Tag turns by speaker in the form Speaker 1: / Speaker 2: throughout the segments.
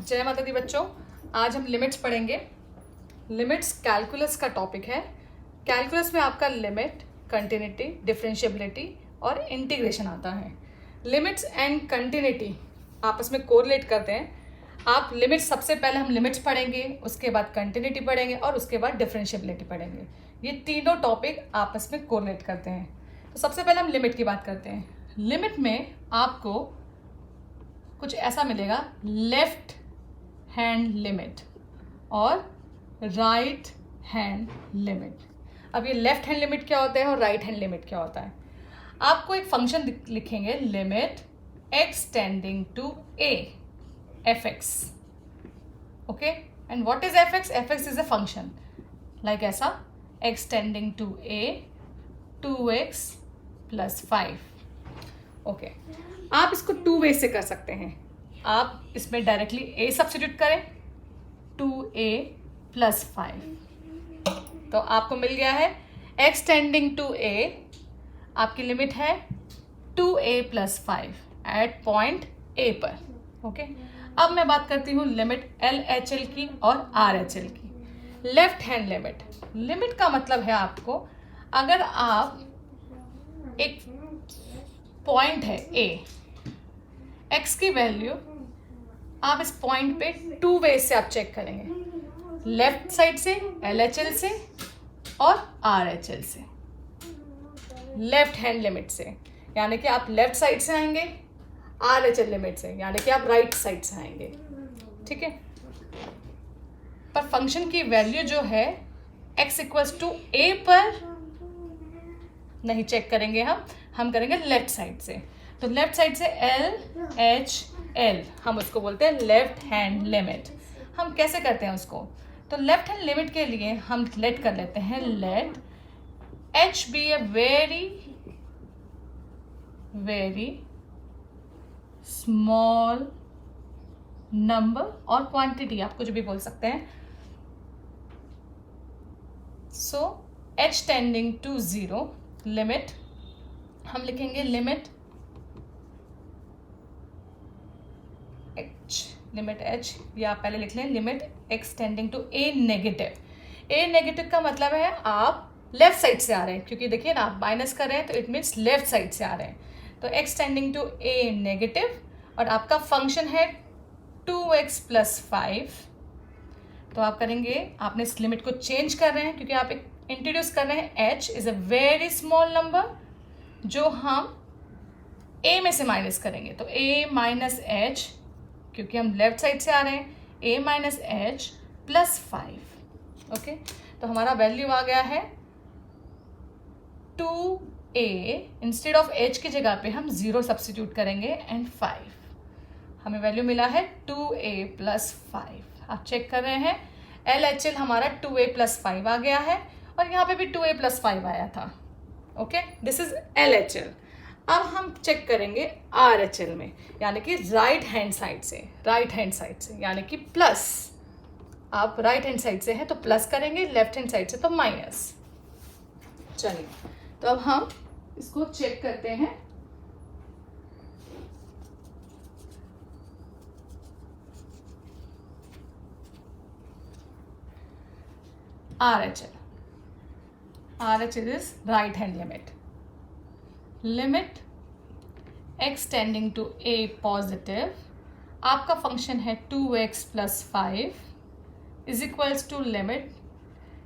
Speaker 1: जय माता दी बच्चों, आज हम लिमिट्स पढ़ेंगे। लिमिट्स कैलकुलस का टॉपिक है। कैलकुलस में आपका लिमिट, कंटिन्यूटी, डिफरेंशिएबिलिटी और इंटीग्रेशन आता है। लिमिट्स एंड कंटिन्यूटी आपस में कोरिलेट करते हैं। आप लिमिट्स, सबसे पहले हम लिमिट्स पढ़ेंगे, उसके बाद कंटिन्यूटी पढ़ेंगे और उसके बाद डिफरेंशिएबिलिटी पढ़ेंगे। ये तीनों टॉपिक आपस में कोरिलेट करते हैं। तो सबसे पहले हम लिमिट की बात करते हैं। लिमिट में आपको कुछ ऐसा मिलेगा, लेफ्ट हैंड लिमिट और राइट हैंड लिमिट। अब ये लेफ्ट हैंड लिमिट क्या होता है और राइट हैंड लिमिट क्या होता है? आपको एक फंक्शन लिखेंगे, limit x tending to a fx, okay. And what is fx? fx is a function like ऐसा, x tending to a 2x plus 5, okay. आप इसको टू वे से कर सकते हैं। आप इसमें डायरेक्टली a सब्स्टिट्यूट करें, 2a प्लस 5, तो आपको मिल गया है x टेंडिंग टू a, आपकी लिमिट है 2a plus 5 at point a पर, ओके। अब मैं बात करती हूँ लिमिट LHL की और RHL की। लेफ्ट हैंड लिमिट, लिमिट का मतलब है आपको, अगर आप एक पॉइंट है a, x की वैल्यू आप इस पॉइंट पे टू वे से आप चेक करेंगे, लेफ्ट साइड से LHL से और RHL से, लेफ्ट हैंड लिमिट से, यानी कि आप लेफ्ट साइड से आएंगे, RHL लिमिट से यानी कि आप राइट साइड से आएंगे, ठीक है। पर फंक्शन की वैल्यू जो है x इक्वल्स टू a पर नहीं चेक करेंगे, हम करेंगे लेफ्ट साइड से। तो लेफ्ट साइड से LHL, हम उसको बोलते हैं लेफ्ट हैंड लिमिट। हम कैसे करते हैं उसको? तो लेफ्ट हैंड लिमिट के लिए हम लेट कर लेते हैं, let h be a very very small number और क्वांटिटी, आप कुछ भी बोल सकते हैं। So h tending to 0, limit हम लिखेंगे लिमिट h, या आप पहले लिख लें limit x tending to a negative. a negative का मतलब है आप लेफ्ट साइड से आ रहे हैं, क्योंकि देखिए ना आप माइनस कर रहे हैं तो इट मीन्स लेफ्ट साइड से आ रहे हैं। तो x tending to a negative और आपका फंक्शन है 2x प्लस 5। तो आप करेंगे, आपने इस लिमिट को चेंज कर रहे हैं क्योंकि आप इंट्रोड्यूस कर रहे हैं h is a very small number, जो हम a में से माइनस करेंगे। तो a माइनस h, क्योंकि हम लेफ्ट साइड से आ रहे हैं, a minus h plus 5, okay. तो हमारा वैल्यू आ गया है 2a, इंस्टेड ऑफ h की जगह पे हम 0 सब्स्टिट्यूट करेंगे एंड 5, हमें वैल्यू मिला है 2a प्लस 5। आप चेक कर रहे हैं LHL हमारा 2a प्लस 5 आ गया है और यहाँ पे भी 2a प्लस 5 आया था, ओके। This is LHL। अब हम चेक करेंगे RHL में, यानी कि राइट हैंड साइड से, यानी कि प्लस। आप राइट हैंड साइड से हैं तो प्लस करेंगे, लेफ्ट हैंड साइड से तो माइनस। चलिए, तो अब हम इसको चेक करते हैं। RHL is right hand limit. Limit x tending to a positive, आपका फंक्शन है 2x plus 5 is equals to limit,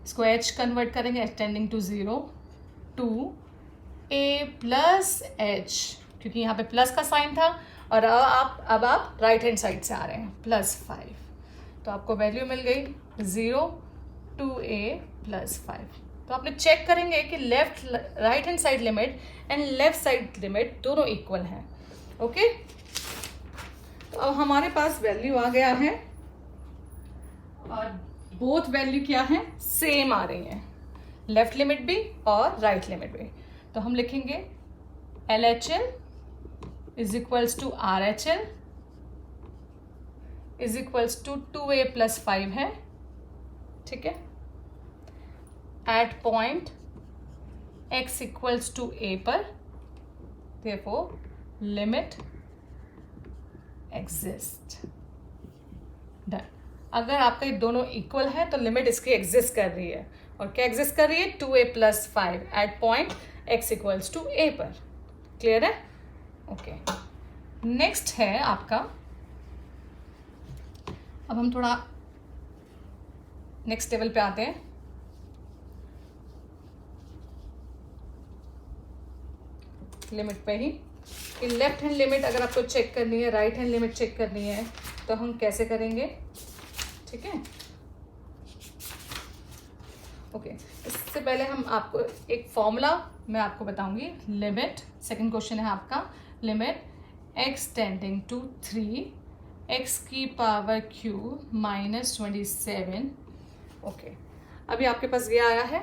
Speaker 1: इसको h कन्वर्ट करेंगे, h tending to 0 to a plus h, क्योंकि यहाँ पे प्लस का साइन था और अब आप राइट हैंड साइड से आ रहे हैं, प्लस 5। तो आपको वैल्यू मिल गई 0 टू a प्लस 5। तो आपने चेक करेंगे कि right hand side limit and left side limit दोनों इक्वल हैं, ओके। तो अब हमारे पास वैल्यू आ गया है और बोथ वैल्यू क्या है, सेम आ रही हैं, लेफ्ट लिमिट भी और राइट लिमिट भी। तो हम लिखेंगे LHL is equals to RHL is equals to 2a plus 5 है, ठीक है। At point x equals to a पर, therefore limit exist, अगर आपका ये दोनों इक्वल है तो लिमिट इसकी एग्जिस्ट कर रही है। और क्या एग्जिस्ट कर रही है? 2a + 5 at point x = a पर। क्लियर है? ओके, नेक्स्ट है आपका, अब हम थोड़ा नेक्स्ट टेबल पे आते हैं। लिमिट पे ही कि लेफ्ट हैंड लिमिट अगर आपको चेक करनी है, राइट हैंड लिमिट चेक करनी है, तो हम कैसे करेंगे? ठीक है, ओके। इससे पहले हम आपको एक फॉर्मूला मैं आपको बताऊंगी। लिमिट, सेकंड क्वेश्चन है आपका, limit x tending to 3 x³ -27। Okay, अभी आपके पास ये आया है,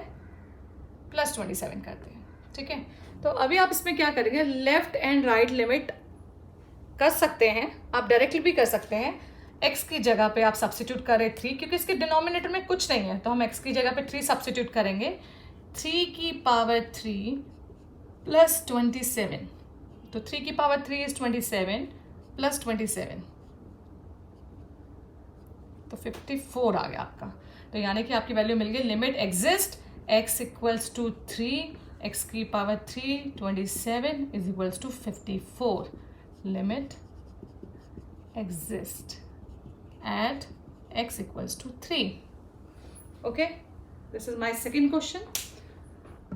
Speaker 1: +27 करते हैं। ठीक है, तो अभी आप इसमें क्या करेंगे? लेफ्ट एंड राइट लिमिट कर सकते हैं, आप डायरेक्टली भी कर सकते हैं। x की जगह पे आप सब्स्टिट्यूट करें 3, क्योंकि इसके डिनोमिनेटर में कुछ नहीं है, तो हम x की जगह पे 3 सब्स्टिट्यूट करेंगे। 3³ + 27, तो 3³ इज 27 + 27, तो 54 आ गया आपका। तो यानी कि आपकी वैल्यू मिल गई। Limit exist x = 3 x³ 27 = 54। Limit exist at x = 3. Okay, this is my second question.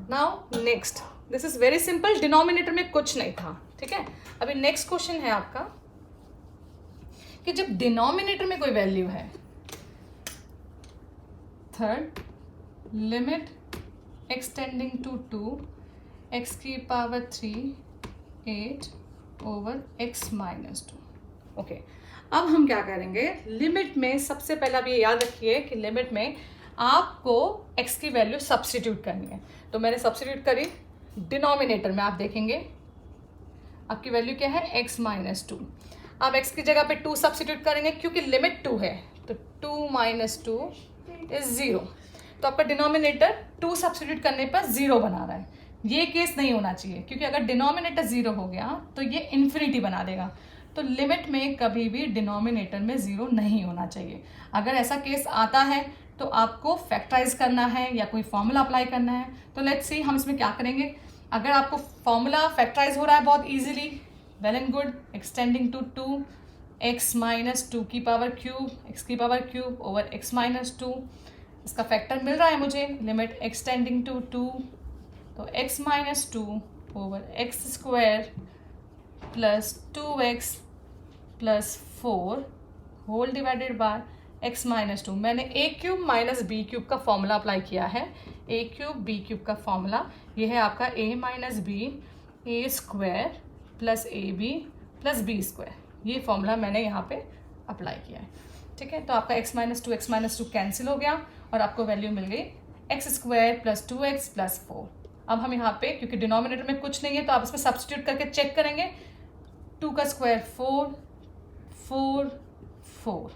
Speaker 1: Now next, this is very simple, denominator में कुछ नहीं था। ठीक है, अभी नेक्स्ट क्वेश्चन है आपका कि जब डिनोमिनेटर में कोई वैल्यू है, third, limit x tending to 2 x³ 3 8 / x - 2। Okay, अब हम क्या करेंगे? लिमिट में सबसे पहला भी याद रखिए कि लिमिट में आपको x की वैल्यू सब्स्टिट्यूट करनी है। तो मैंने सब्स्टिट्यूट करी डिनोमिनेटर में, आप देखेंगे आपकी वैल्यू क्या है? x - 2। आप x की जगह पे 2 सब्स्टिट्यूट करेंगे, क्योंकि लिमिट 2 है, तो 2 - 2 = 0। तो आपका डिनोमिनेटर 2 सब्स्टिट्यूट करने पर 0 बना रहा है। ये केस नहीं होना चाहिए, क्योंकि अगर डिनोमिनेटर 0 हो गया तो ये इन्फिनिटी बना देगा। तो लिमिट में कभी भी डिनोमिनेटर में 0 नहीं होना चाहिए। अगर ऐसा केस आता है तो आपको फैक्टराइज करना है या कोई फॉर्मूला अप्लाई करना है। तो लेट्स सी हम इसमें क्या करेंगे। अगर आपको फॉर्मूला फैक्टराइज हो रहा है बहुत easily, well and good. x tending to 2 x - 2³ x³ / x - 2, इसका फैक्टर मिल रहा है मुझे। लिमिट x टेंडिंग टू 2, तो x - 2 / x² + 2x + 4 whole divided by x - 2। मैंने a³ - b³ का फॉर्मूला अप्लाई किया है। a³ b³ का फॉर्मूला ये है आपका a - b a² + ab + b²। ये फॉर्मूला मैंने यहाँ पे अप्लाई किया है। ठीक है, तो आपका x - 2 x - 2 कैंसिल हो गया और आपको वैल्यू मिल गई x² + 2x + 4। अब हम यहाँ पे, क्योंकि डिनोमिनेटर में कुछ नहीं है, तो आप इसमें सब्स्टिट्यूट करके चेक करेंगे। 2 का स्क्वायर 4 4 4,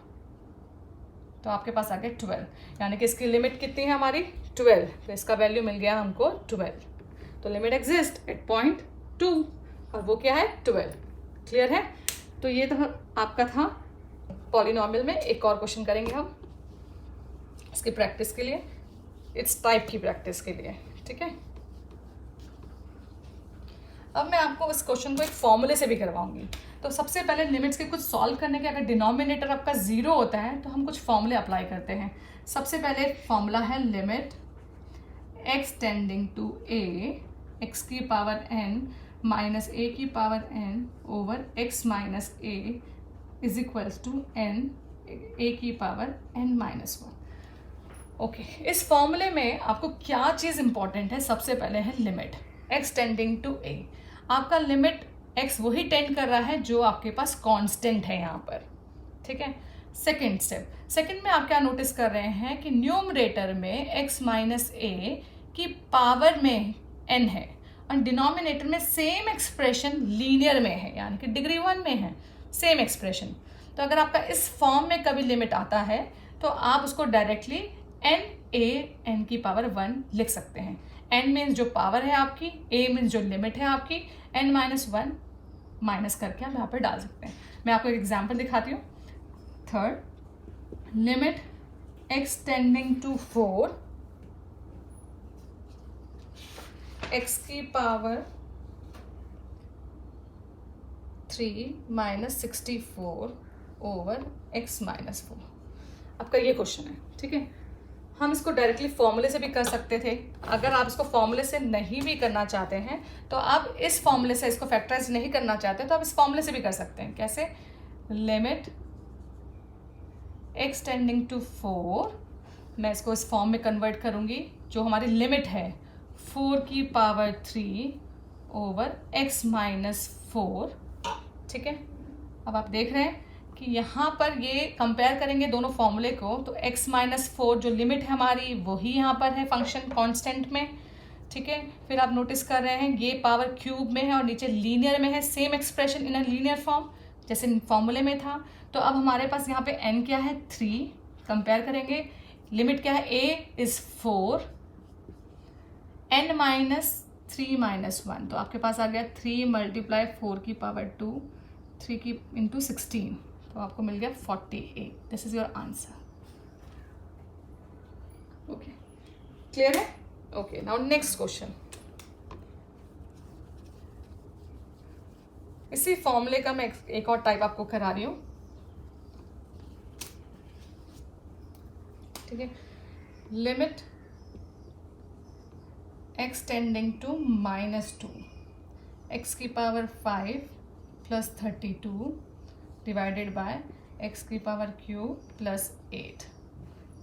Speaker 1: तो आपके पास आ गया 12, यानी कि इसकी लिमिट कितनी है हमारी? 12। तो इसका वैल्यू मिल गया हमको 12। तो लिमिट एग्जिस्ट एट पॉइंट 2, और वो क्या है? 12। क्लियर है? तो ये तो आपका था पॉलिनॉमियल में। एक और क्वेश्चन करेंगे हम इसकी प्रैक्टिस के लिए, इट्स टाइप की प्रैक्टिस के लिए। ठीक है, अब मैं आपको इस क्वेश्चन को एक फॉर्मूले से भी करवाऊंगी। तो सबसे पहले लिमिट्स के कुछ सॉल्व करने के, अगर डिनोमिनेटर आपका 0 होता है तो हम कुछ फॉर्मूले अप्लाई करते हैं। सबसे पहले फॉर्मूला है limit x tending to a x³ n - a⁴n / x - a = n a⁴n - 1। Okay, इस फॉर्मूले में आपको क्या चीज़ इंपॉर्टेंट है? सबसे पहले है limit x tending to a। आपका लिमिट x वही टेंड कर रहा है जो आपके पास कांस्टेंट है यहाँ पर। ठीक है, सेकंड स्टेप, सेकंड में आप क्या नोटिस कर रहे हैं कि न्यूमरेटर में x - a की पावर में n है और डिनोमिनेटर में सेम एक्सप्रेशन लीनियर में है, यानी कि डिग्री 1 में है सेम एक्सप्रेशन। तो अगर आपका इस फॉर्म में कभी लिमिट आता है तो आप उसको डायरेक्टली n(a)(n⁻1) लिख सकते हैं। n मीन्स जो पावर है आपकी, a मीन्स जो लिमिट है आपकी, n-1 माइनस करके हम यहाँ पर डाल सकते हैं। मैं आपको एक एग्जाम्पल दिखाती हूँ। Third, limit x tending to 4 x की power 3 minus 64 over x minus 4। आपका ये क्वेश्चन है, ठीक है। हम इसको डायरेक्टली फॉर्मूले से भी कर सकते थे। अगर आप इसको फॉर्मूले से नहीं भी करना चाहते हैं तो आप इस फॉर्मूले से इसको फैक्टराइज नहीं करना चाहते तो आप इस फॉर्मूले से भी कर सकते हैं। कैसे? लिमिट x टेंडिंग टू 4, मैं इसको इस फॉर्म में कन्वर्ट करूंगी। जो हमारी लिमिट है 4 की पावर 3 ओवर x माइनस 4, ठीक है। अब आप देख रहे हैं कि यहाँ पर ये कंपेयर करेंगे दोनों फॉर्मूले को, तो x माइनस 4 जो लिमिट है हमारी वही यहाँ पर है फंक्शन कांस्टेंट में, ठीक है। फिर आप नोटिस कर रहे हैं ये पावर क्यूब में है और नीचे लीनियर में है, same expression in a linear form जैसे फॉर्मूले में था। तो अब हमारे पास यहाँ पे n क्या है 3, कंपेयर करेंगे। लिमिट क्या है a is 4, n minus 3 minus 1, तो आपके पास आ गया 3 मल्टीप्लाई 4 की पावर 2, 3 की इंटू 16, तो आपको मिल गया 48। This is your answer. Okay, clear है? Okay, now next question. इसी फॉर्मूले का मैं एक और टाइप आपको करा रही हूँ, ठीक है। Limit x tending to minus 2, x की power 5 plus 32 divided by x की पावर क्यूब प्लस 8।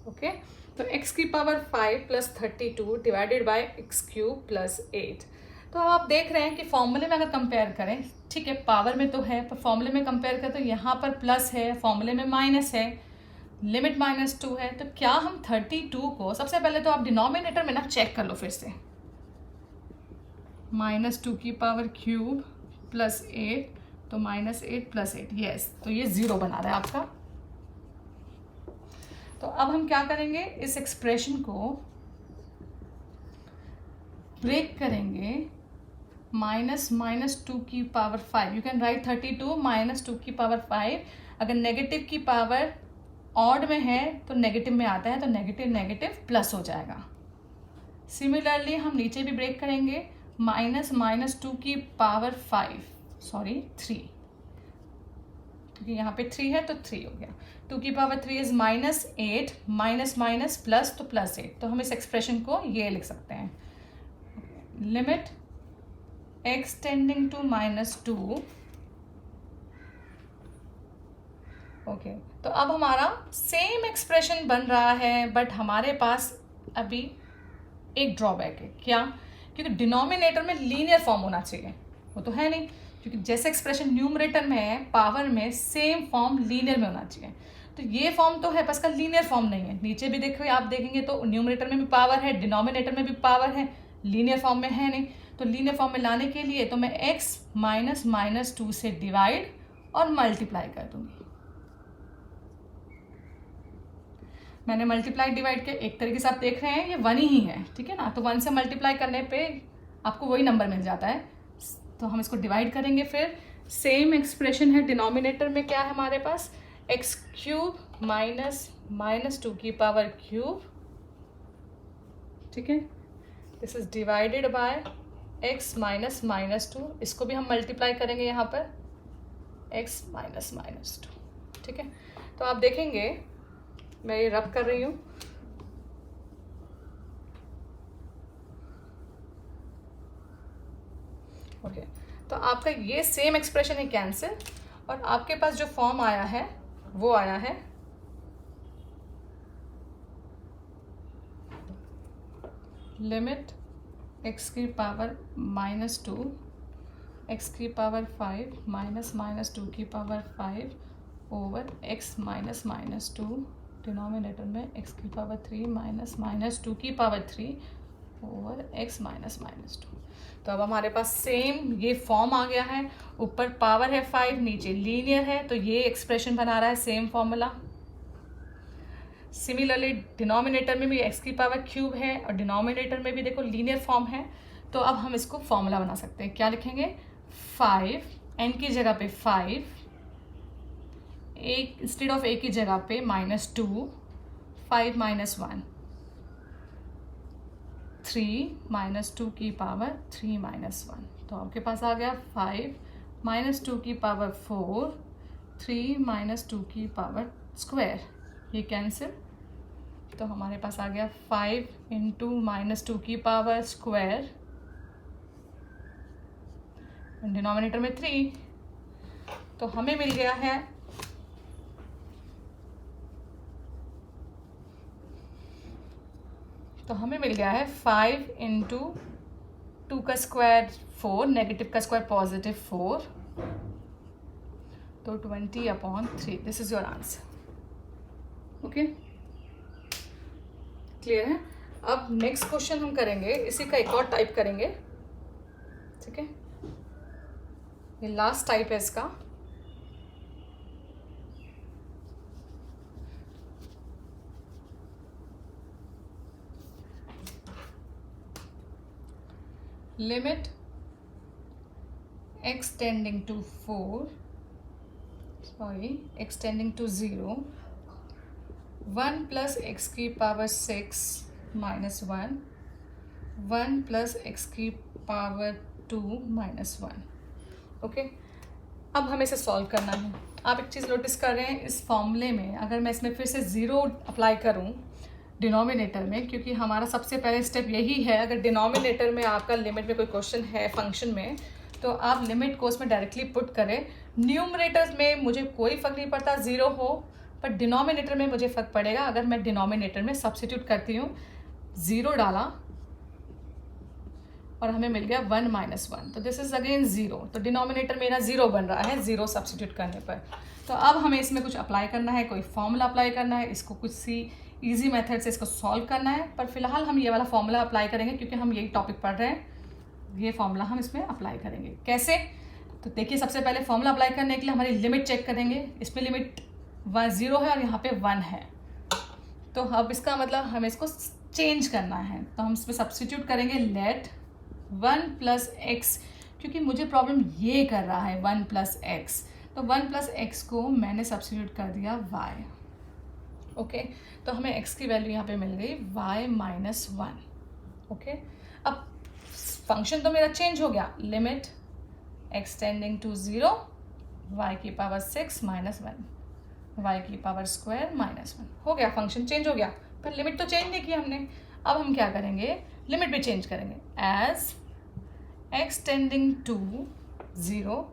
Speaker 1: ओके, तो x की power 5 plus 32 divided by x cube plus 8। तो अब आप देख रहे हैं कि फॉर्मूले में अगर कंपेयर करें, ठीक है, पावर में तो है पर फॉर्मूले में कंपेयर करें तो यहाँ पर प्लस है, फॉर्मूले में माइनस है, लिमिट माइनस 2 है। तो क्या हम 32 को, सबसे पहले तो आप डिनोमिनेटर में ना चेक कर लो फिर से, माइनस 2 की पावर क्यूब प्लस 8, तो माइनस 8 प्लस 8, यस, तो ये 0 बना रहा है आपका। तो अब हम क्या करेंगे, इस एक्सप्रेशन को ब्रेक करेंगे। माइनस 2 की power 5, you can write 32 minus 2 की पावर 5। अगर नेगेटिव की पावर ऑड में है तो नेगेटिव में आता है, तो नेगेटिव नेगेटिव प्लस हो जाएगा। सिमिलरली हम नीचे भी ब्रेक करेंगे, माइनस 2 की पावर 3, क्योंकि यहाँ पे 3 है तो 3 हो गया। 2 की power 3 is minus 8, minus minus plus तो प्लस 8, तो हम इस एक्सप्रेशन को ये लिख सकते हैं। Limit x tending to minus 2। Okay, तो अब हमारा सेम एक्सप्रेशन बन रहा है, बट हमारे पास अभी एक ड्रॉबैक है। क्या? क्योंकि डिनोमिनेटर में लीनियर फॉर्म होना चाहिए, वो तो है नहीं, क्योंकि जैसे एक्सप्रेशन न्यूमरेटर में है, पावर में सेम फॉर्म लीनियर में होना चाहिए। तो ये फॉर्म तो है, बस का लीनियर फॉर्म नहीं है। नीचे भी देखो, आप देखेंगे तो न्यूमरेटर में भी पावर है, डिनोमिनेटर में भी पावर है, लीनियर फॉर्म में है नहीं। तो लीनियर फॉर्म में लाने के लिए तो मैं x माइनस 2 से डिवाइड और मल्टीप्लाई कर दूंगी। मैंने मल्टीप्लाई डिवाइड के एक तरीके से आप देख रहे हैं ये 1 ही है, ठीक है ना। तो 1 से मल्टीप्लाई करने पे आपको वही नंबर मिल जाता है। तो हम इसको डिवाइड करेंगे, फिर सेम एक्सप्रेशन है। डिनोमिनेटर में क्या है हमारे पास, x क्यूब माइनस 2 की पावर क्यूब, ठीक है। This is divided by x minus 2, इसको भी हम मल्टीप्लाई करेंगे यहाँ पर, x माइनस 2, ठीक है। तो आप देखेंगे, मैं ये रब कर रही हूँ, ओके। तो आपका ये सेम एक्सप्रेशन है कैंसिल, और आपके पास जो फॉर्म आया है वो आया है लिमिट x की पावर -2, x की पावर 5 माइनस 2 की power 5 over x minus 2, denominator में x की पावर 3 माइनस 2 की पावर 3 ओवर x माइनस 2। तो अब हमारे पास सेम ये फॉर्म आ गया है, ऊपर पावर है 5, नीचे लीनियर है, तो ये एक्सप्रेशन बना रहा है सेम फॉर्मूला। सिमिलरली डिनोमिनेटर में भी x की पावर क्यूब है और डिनोमिनेटर में भी देखो लीनियर फॉर्म है। तो अब हम इसको फॉर्मूला बना सकते हैं। क्या लिखेंगे, 5 n की जगह पे 5 एक इंस्टेड ऑफ ए की जगह पे -2, 5 - 1, 3 - 2 की पावर 3 - 1, तो आपके पास आ गया 5 - 2 की पावर 4, 3 - 2 की पावर स्क्वायर, ये कैंसिल, तो हमारे पास आ गया 5 × -2 की पावर स्क्वायर, डिनोमिनेटर में 3, तो हमें मिल गया है तो हमें मिल गया है 5 × 2 का स्क्वायर 4, नेगेटिव का स्क्वायर पॉजिटिव 4, तो 20/3, this is your answer. Okay, clear है। अब नेक्स्ट क्वेश्चन हम करेंगे, इसी का एक और टाइप करेंगे, ठीक है, ये लास्ट टाइप है इसका। Limit x tending to 0, 1 + x की पावर 6 - 1, 1 + x की पावर 2 - 1। ओके, अब हमें इसे सॉल्व करना है। आप एक चीज़ नोटिस कर रहे हैं, इस फॉर्मूले में अगर मैं इसमें फिर से 0 अप्लाई करूं डिनोमिनेटर में, क्योंकि हमारा सबसे पहले स्टेप यही है, अगर डिनोमिनेटर में आपका लिमिट में कोई क्वेश्चन है फंक्शन में, तो आप लिमिट को उसमें डायरेक्टली पुट करें। न्यूमरेटर में मुझे कोई फ़र्क नहीं पड़ता 0 हो, पर डिनोमिनेटर में मुझे फ़र्क पड़ेगा। अगर मैं डिनोमिनेटर में सब्स्टिट्यूट करती हूँ, 0 डाला और हमें मिल गया 1 - 1, तो दिस इज अगेन 0, तो डिनोमिनेटर मेरा 0 बन रहा है 0 सब्स्टिट्यूट करने पर। तो अब हमें इसमें कुछ अप्लाई करना है, कोई फॉर्मूला अप्लाई करना है, इसको कुछ सी इजी मेथड से इसको सॉल्व करना है। पर फिलहाल हम ये वाला फॉर्मूला अप्लाई करेंगे, क्योंकि हम यही टॉपिक पढ़ रहे हैं, ये फॉर्मूला हम इसमें अप्लाई करेंगे। कैसे, तो देखिए, सबसे पहले फॉर्मूला अप्लाई करने के लिए हमारी लिमिट चेक करेंगे। इसमें लिमिट 0 है और यहाँ पे 1 है, तो अब इसका मतलब हमें इसको चेंज करना है, तो हम इसमें सब्स्टिट्यूट करेंगे लेट 1 + x, क्योंकि मुझे प्रॉब्लम ये कर रहा है 1 + x, तो 1 + x को मैंने सब्स्टिट्यूट कर दिया y। ओके, तो हमें x की वैल्यू यहाँ पे मिल गई y - 1। ओके, अब फंक्शन तो मेरा चेंज हो गया, limit x tending to 0, y की पावर 6 - 1, y की पावर स्क्वायर -1, हो गया, फंक्शन चेंज हो गया, पर लिमिट तो चेंज नहीं की हमने। अब हम क्या करेंगे, लिमिट भी चेंज करेंगे, as x tending to 0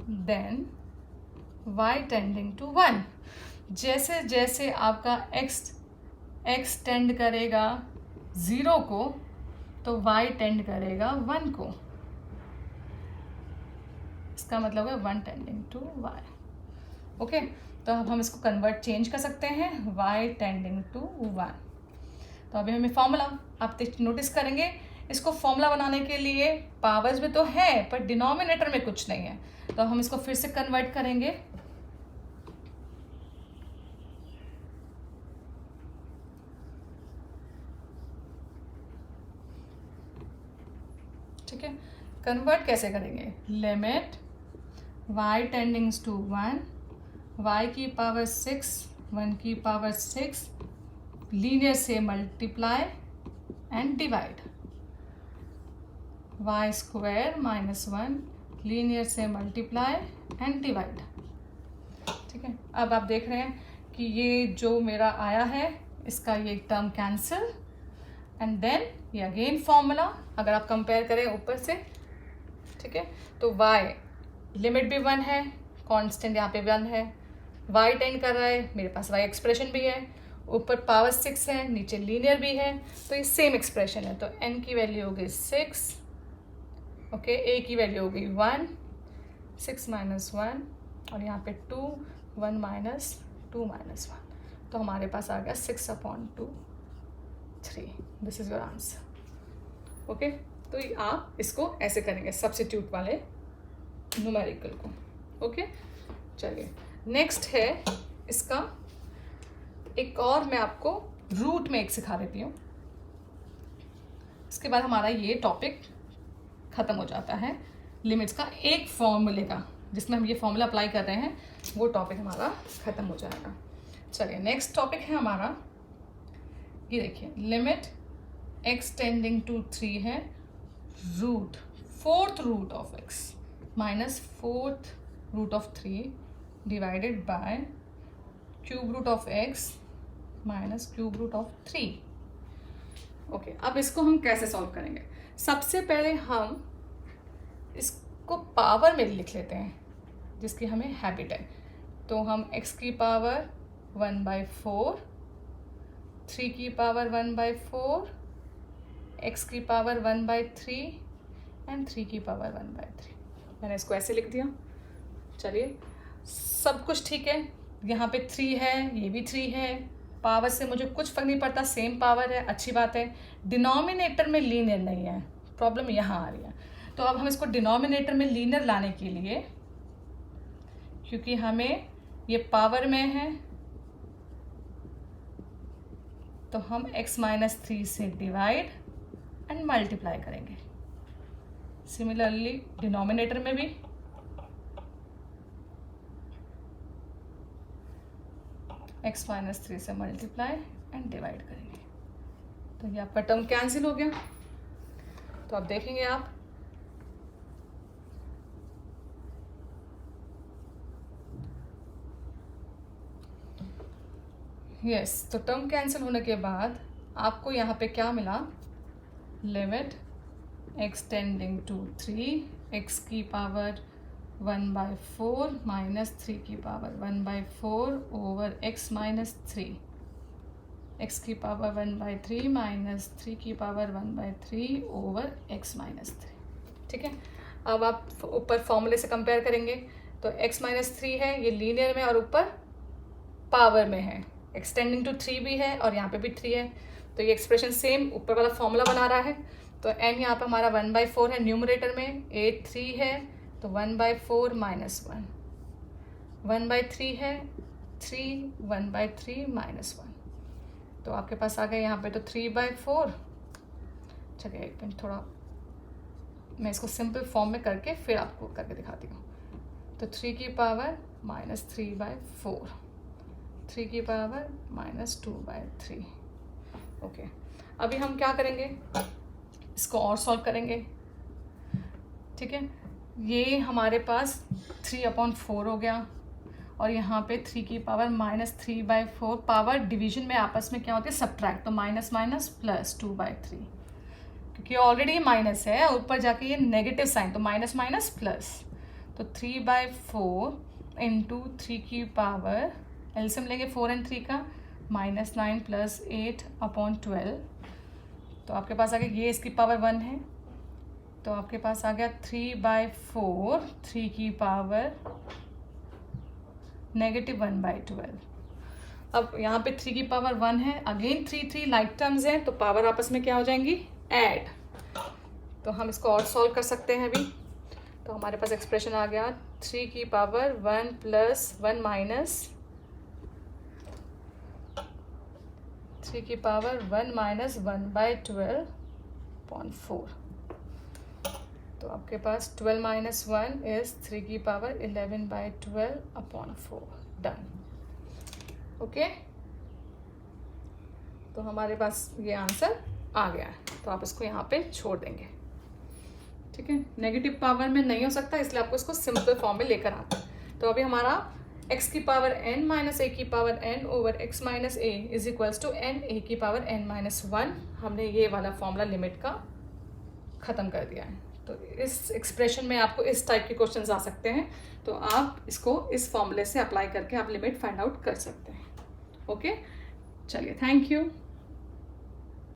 Speaker 1: then y tending to 1। जैसे जैसे आपका x टेंड करेगा 0 को, तो y टेंड करेगा 1 को, इसका मतलब है 1 टेंडिंग टू y। ओके, तो अब हम इसको कन्वर्ट चेंज कर सकते हैं, y टेंडिंग टू 1। तो अभी हमें फॉर्मूला, आप नोटिस करेंगे, इसको फॉर्मूला बनाने के लिए पावर्स में तो है, पर डिनोमिनेटर में कुछ नहीं है, तो हम इसको फिर से कन्वर्ट करेंगे। ठीक है, कन्वर्ट कैसे करेंगे, लिमिट y टेंडिंग्स टू 1, y की पावर 6, 1 की पावर 6, लीनियर से multiply and divide, y square -1, linear से मल्टीप्लाई एंड डिवाइड। ठीक है, अब आप देख रहे हैं कि ये जो मेरा आया है, इसका ये टर्म कैंसिल, एंड देन ये अगेन फॉर्मूला, अगर आप कंपेयर करें ऊपर से, ठीक है, तो y लिमिट भी 1 है, कांस्टेंट यहाँ पे 1 है, y टेंड कर रहा है, मेरे पास y एक्सप्रेशन भी है, ऊपर पावर 6 है, नीचे लीनियर भी है, तो ये सेम एक्सप्रेशन है। तो n की वैल्यू हो गई 6, ओके, a की वैल्यू हो गई 1, 6 - 1, और यहाँ पे 2, 1 - 2 - 1, तो हमारे पास आ गया 6/2, 3। This is your answer. Okay, तो आप इसको ऐसे करेंगे, सब्स्टिट्यूट वाले न्यूमेरिकल को। ओके, चलिए नेक्स्ट है इसका एक और, मैं आपको रूट में एक सिखा देती हूँ, इसके बाद हमारा ये टॉपिक ख़त्म हो जाता है लिमिट्स का, एक फॉर्मूले का, जिसमें हम ये फॉर्मूला अप्लाई कर रहे हैं। वो टॉपिक हमारा ख़त्म हो जाएगा। चलिए नेक्स्ट टॉपिक है हमारा, ये देखिए, लिमिट x टेंडिंग टू 3 है root 4th root of x minus 4th root of 3 divided by cube root of x minus cube root of 3। Okay, अब इसको हम कैसे सॉल्व करेंगे? सबसे पहले हम इसको पावर में लिख लेते हैं, जिसकी हमें हैबिट है। तो हम x की पावर 1/4, 3 की पावर 1/4, x की पावर 1/3 एंड 3 की पावर 1/3। मैंने इसको ऐसे लिख दिया। चलिए, सब कुछ ठीक है, यहाँ पे 3 है, ये भी 3 है, पावर से मुझे कुछ फर्क नहीं पड़ता, सेम पावर है, अच्छी बात है। डिनोमिनेटर में लीनियर नहीं है, प्रॉब्लम यहाँ आ रही है। तो अब हम इसको डिनोमिनेटर में लीनियर लाने के लिए, क्योंकि हमें ये पावर में है, तो हम x माइनस 3 से डिवाइड एंड मल्टीप्लाई करेंगे। सिमिलरली डिनोमिनेटर में भी x माइनस 3 से मल्टीप्लाई एंड डिवाइड करेंगे। तो ये आपका टर्म कैंसिल हो गया। तो अब देखेंगे आप, यस, तो टर्म कैंसिल होने के बाद आपको यहाँ पे क्या मिला? Limit x tending to 3, x की पावर 1/4 माइनस 3 की power 1/4 over x minus 3, x की पावर 1/3 माइनस 3 की पावर 1/3 ओवर x माइनस 3। ठीक है, अब आप ऊपर फॉर्मूले से कंपेयर करेंगे तो x माइनस 3 है, ये लीनियर में और ऊपर पावर में है, x टेंडिंग टू 3 भी है और यहाँ पे भी 3 है, तो ये एक्सप्रेशन सेम ऊपर वाला फॉर्मूला बना रहा है। तो n यहाँ पे हमारा 1/4 है न्यूमरेटर में, 8 3 है, तो 1/4 माइनस 1, 1/3 है 3, 1/3 माइनस 1, तो आपके पास आ गया यहाँ पे तो 3/4। चलिए एक मिनट, थोड़ा मैं इसको सिंपल फॉर्म में करके फिर आपको करके दिखाती हूँ। तो 3 की पावर माइनस 3/4, 3 की पावर माइनस 2/3। ओके, अभी हम क्या करेंगे, इसको और सॉल्व करेंगे। ठीक है, ये हमारे पास 3/4 हो गया और यहाँ पे 3 की पावर माइनस 3/4। पावर डिवीजन में आपस में क्या होती है? सब्ट्रैक्ट, तो माइनस माइनस प्लस 2/3, क्योंकि ऑलरेडी माइनस है, ऊपर जाके ये नेगेटिव साइन, तो माइनस माइनस प्लस, तो 3/4 इंटू 3 की पावर, एलसीएम लेंगे 4 और 3 का, माइनस 9 प्लस 8/12। तो आपके पास आ गया, ये इसकी पावर 1 है, तो आपके पास आ गया 3/4, 3 की पावर नेगेटिव 1/12। अब यहाँ पे 3 की पावर 1 है, अगेन 3 लाइक टर्म्स हैं, तो पावर आपस में क्या हो जाएंगी? ऐड। तो हम इसको और सॉल्व कर सकते हैं अभी। तो हमारे पास एक्सप्रेशन आ गया 3 की पावर 1 प्लस 1 माइनस 3 की पावर 1 माइनस 1/12/4। तो आपके पास 12 माइनस 1 इज 3 की पावर 11/12/4। डन। ओके, तो हमारे पास ये आंसर आ गया है, तो आप इसको यहाँ पे छोड़ देंगे। ठीक है, नेगेटिव पावर में नहीं हो सकता, इसलिए आपको इसको सिंपल फॉर्म में लेकर आता है। तो अभी हमारा x की पावर n माइनस a की power n over x minus a is equals to n a की पावर n माइनस 1, हमने ये वाला फॉर्मूला लिमिट का ख़त्म कर दिया है। तो इस एक्सप्रेशन में आपको इस टाइप के क्वेश्चंस आ सकते हैं, तो आप इसको इस फॉर्मूले से अप्लाई करके आप लिमिट फाइंड आउट कर सकते हैं। ओके, चलिए, थैंक यू।